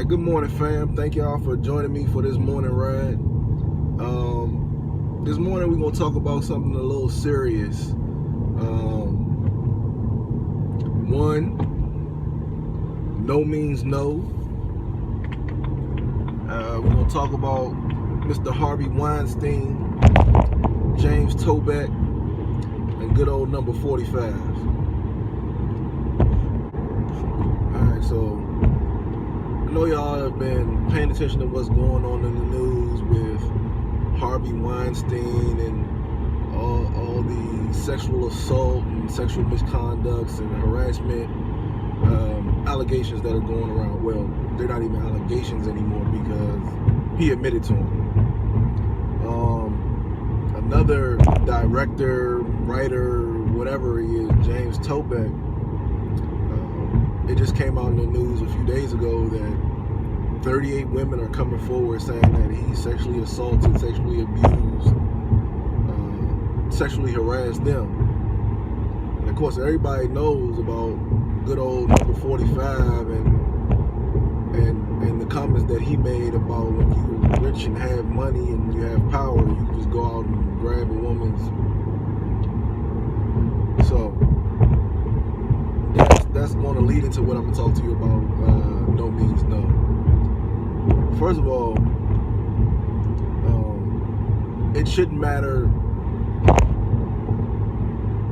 right, good morning, fam. Thank y'all for joining me for this morning ride. This morning we're gonna talk about something a little serious. One, no means no. We're gonna talk about Mr. Harvey Weinstein, James Toback, and good old number 45. Alright, so I know y'all have been paying attention to what's going on in the news with Harvey Weinstein and all the sexual assault and sexual misconducts and harassment allegations that are going around. Well, they're not even allegations anymore because he admitted to them. Another director, writer, whatever he is, James Toback, it just came out in the news a few days ago that 38 women are coming forward saying that he sexually assaulted, sexually abused, sexually harassed them. And of course, everybody knows about good old number 45 and the comments that he made about when you're rich and have money and you have power, you can just go out and grab a woman's. So that's going to lead into what I'm going to talk to you about. No means no. First of all, it shouldn't matter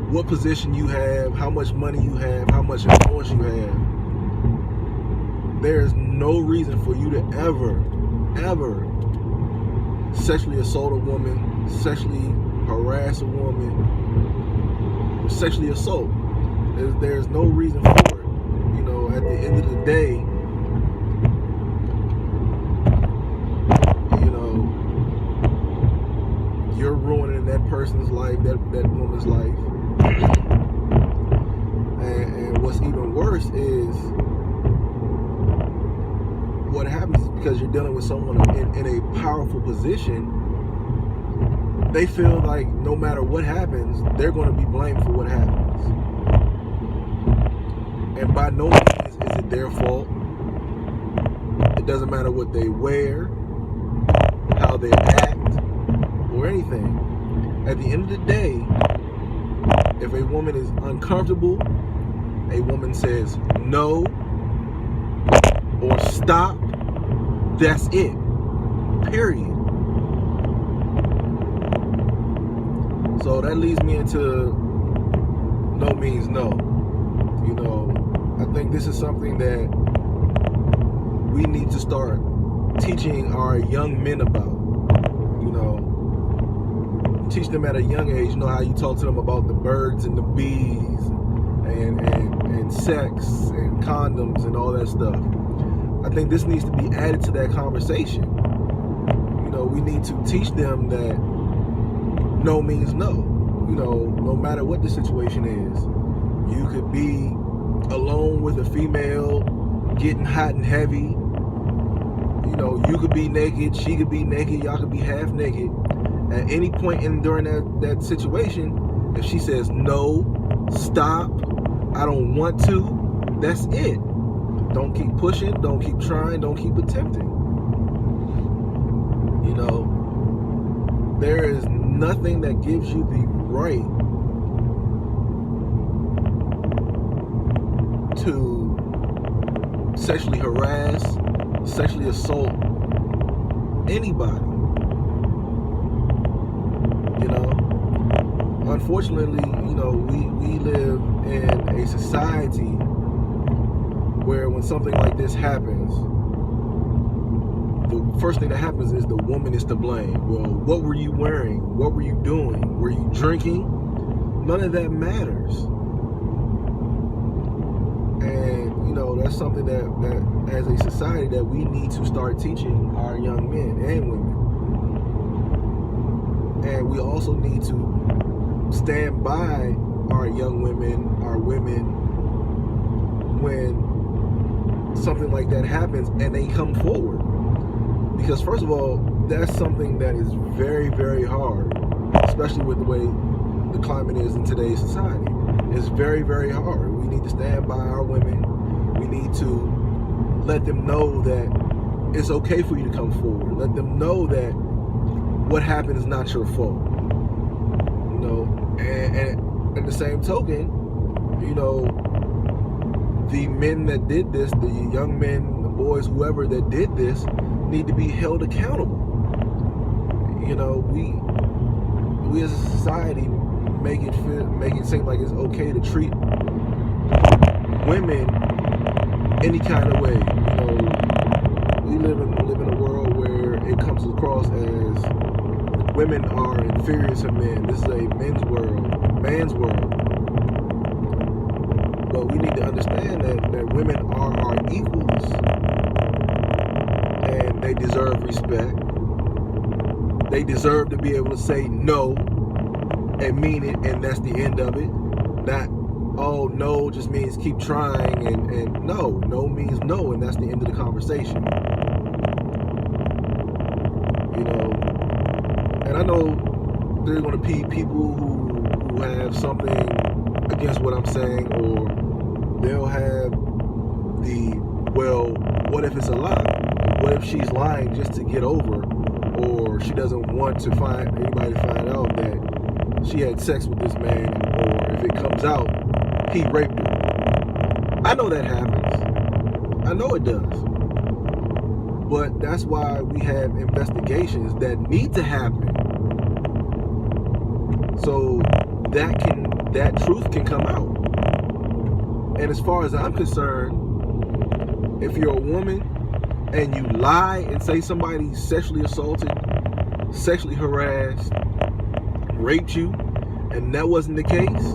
what position you have, how much money you have, how much influence you have. There is no reason for you to ever sexually assault a woman, sexually harass a woman, or sexually assault. There's no reason for it. You know, at the end of the day, you know, you're ruining that person's life, that woman's life. And what's even worse is what happens is because you're dealing with someone in a powerful position, they feel like no matter what happens, they're going to be blamed for what happens. And by no means is it their fault. It doesn't matter what they wear, how they act, or anything. At the end of the day, if a woman is uncomfortable, a woman says no or stop, that's it. Period. So that leads me into no means no. You know, I think this is something that we need to start teaching our young men about. You know, teach them at a young age. You know how you talk to them about the birds and the bees and sex and condoms and all that stuff. I think this needs to be added to that conversation. You know, we need to teach them that no means no. You know, no matter what the situation is. You could be alone with a female, getting hot and heavy. You know, you could be naked, she could be naked, y'all could be half naked. At any point during that situation, if she says no, stop, I don't want to, that's it. Don't keep pushing, don't keep trying, don't keep attempting. You know, there is nothing that gives you the right to sexually harass, sexually assault anybody. You know, unfortunately, you know, we live in a society where when something like this happens, the first thing that happens is the woman is to blame. Well, what were you wearing? What were you doing? Were you drinking? None of that matters. And, you know, that's something that as a society that we need to start teaching our young men and women. And we also need to stand by our young women, our women, when something like that happens and they come forward. Because first of all, that's something that is very, very hard, especially with the way the climate is in today's society. It's very, very hard. We need to stand by our women. We need to let them know that it's okay for you to come forward. Let them know that what happened is not your fault. You know, and in the same token, you know, the men that did this, the young men, the boys, whoever that did this, need to be held accountable. You know, we as a society make it seem like it's okay to treat women any kind of way. You know, we live in a world where it comes across as women are inferior to men. This is a man's world. But we need to understand that women are our equals, and they deserve respect. They deserve to be able to say no and mean it, and that's the end of it. Not, oh, no just means keep trying, and no means no, and that's the end of the conversation. You know, and I know there's going to be people who have something against what I'm saying, or they'll have well, what if it's a lie? What if she's lying just to get over, or she doesn't want to anybody to find out that she had sex with this man, or if it comes out, he raped her. I know that happens. I know it does. But that's why we have investigations that need to happen, so that truth can come out. And as far as I'm concerned, if you're a woman and you lie and say somebody sexually assaulted, sexually harassed, raped you, and that wasn't the case,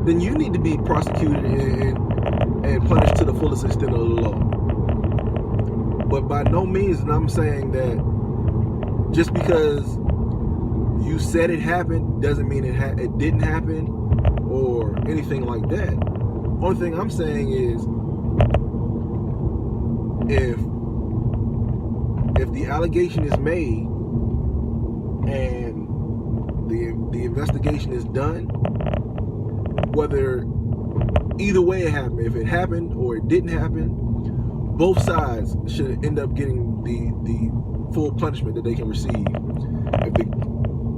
then you need to be prosecuted and punished to the fullest extent of the law. But by no means, and I'm saying that just because you said it happened doesn't mean it didn't happen or anything like that. Only thing I'm saying is, if the allegation is made and the investigation is done, whether either way it happened, if it happened or it didn't happen, both sides should end up getting the full punishment that they can receive.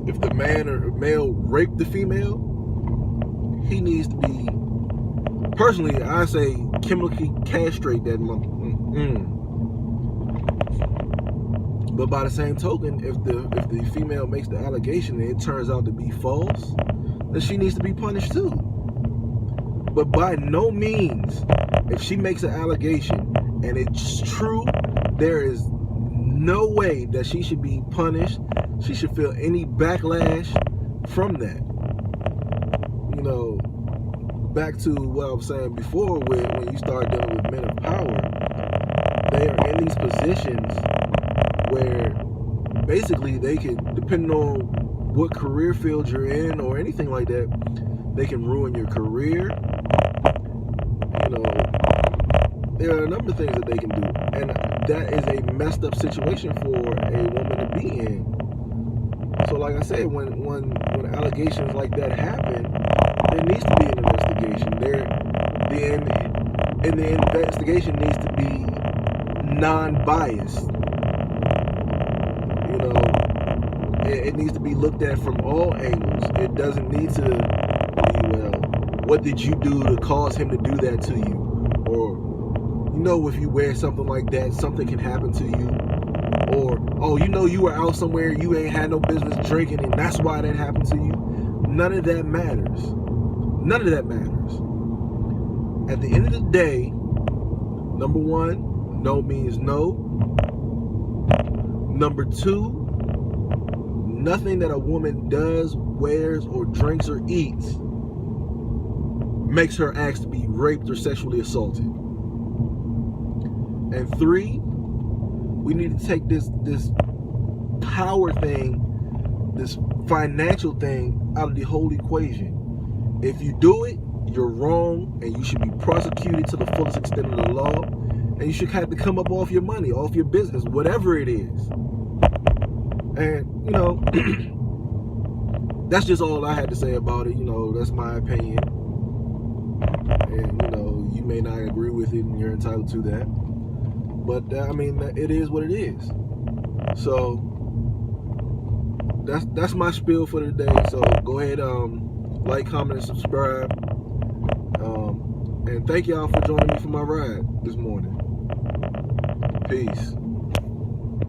If the man or male raped the female, he needs to be, personally, I say chemically castrate that mother. But by the same token, if the female makes the allegation and it turns out to be false, then she needs to be punished too. But by no means, if she makes an allegation and it's true, there is no way that she should be punished. She should feel any backlash from that. You know, back to what I was saying before, when you start dealing with men of power, they are in these positions where basically they can, depending on what career field you're in or anything like that, they can ruin your career. You know, there are a number of things that they can do, and that is a messed up situation for a woman to be in. So like I said, when allegations like that happen, there needs to be an investigation. The investigation needs to be non-biased. You know, it needs to be looked at from all angles. It doesn't need to be, well, what did you do to cause him to do that to you? Or, you know, if you wear something like that, something can happen to you. Or, oh, you know, you were out somewhere, you ain't had no business drinking, and that's why that happened to you. None of that matters. None of that matters. At the end of the day, number one, no means no. Number two, nothing that a woman does, wears, or drinks or eats makes her ask to be raped or sexually assaulted. And three, we need to take this power thing, this financial thing out of the whole equation. If you do it, you're wrong, and you should be prosecuted to the fullest extent of the law, and you should have to come up off your money, off your business, whatever it is. And, you know, that's just all I had to say about it. You know, that's my opinion. And, you know, you may not agree with it, and you're entitled to that. But I mean, it is what it is. So that's my spiel for today. So go ahead, like, comment, and subscribe. And thank y'all for joining me for my ride this morning. Peace.